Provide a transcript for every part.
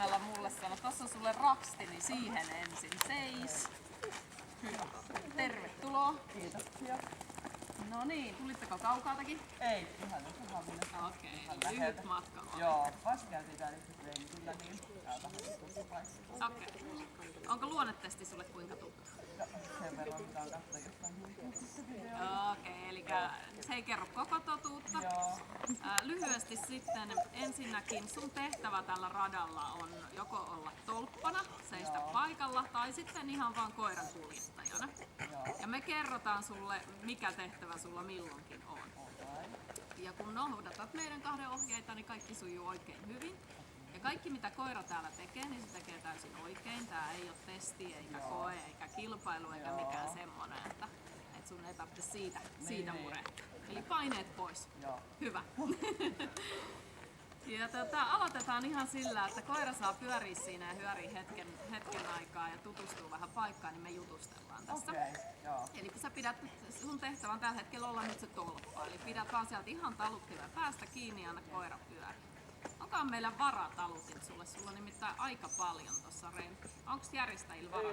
soittimella mulle sanoi, tossa on sulle raksti, niin siihen ensin. Seis. Hyvä. Tervetuloa. Kiitoksia. No niin, tulitteko kaukaatakin? Ei, ihan nyt Hamina. Okei, lyhyt matka on. Joo, vasta käytiin täällä itse reisillä, niin täältä tuossa paikassa. Okei. Onko luonnetesti sulle kuinka tuttu? No, sen verran mitä on katsoa jostain videoita. Okei, eli se ei kerro koko totuutta. Joo. Lyhyesti sitten ensinnäkin sun tehtävä tällä radalla on joko olla tolppana, seistä paikalla, tai sitten ihan vaan koiran kuljettajana. Joo. Ja me kerrotaan sulle, mikä tehtävä sulla milloinkin on. Ja kun noudatat meidän kahden ohjeita, niin kaikki sujuu oikein hyvin. Ja kaikki mitä koira täällä tekee, niin se tekee täysin oikein. Tää ei ole testi, eikä koe, eikä kilpailu, eikä mikään semmonen, että sun ei tarvitse siitä murehtia. Eli paineet pois. Joo. Hyvä. Ja aloitetaan ihan sillä, että koira saa pyöriä siinä ja hyöriä hetken aikaa ja tutustuu vähän paikkaan, niin me jutustellaan tässä. Okei, joo. Eli sä pidät, sun tehtävä on tällä hetkellä olla nyt se tolppa, eli pidät vaan sieltä ihan taluttimen päästä kiinni ja anna koira pyöriä. Onkohan meillä varatalutin sulle? Sulla on nimittäin aika paljon tossa Rempi. Onko järjestäjillä varaa?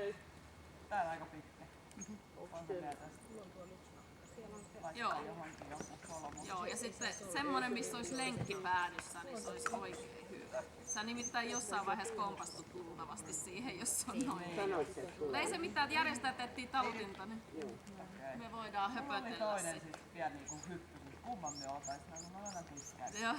Tää on aika pitkä. Onko vielä tästä? Laittaa johonkin joku solmu. Joo, ja sitten semmonen, missä olisi lenkki päädyssä, niin se olisi oikein hyvä. Sä nimittäin jossain vaiheessa kompastut luultavasti siihen, jos se on noin. Ei se mitään, että järjestäjät etsii talutinta, niin me voidaan Mulla oli höpötellä toinen sitten. sit vielä niinku hyppy, kumman me oltais, mä aina tykkään. Joo.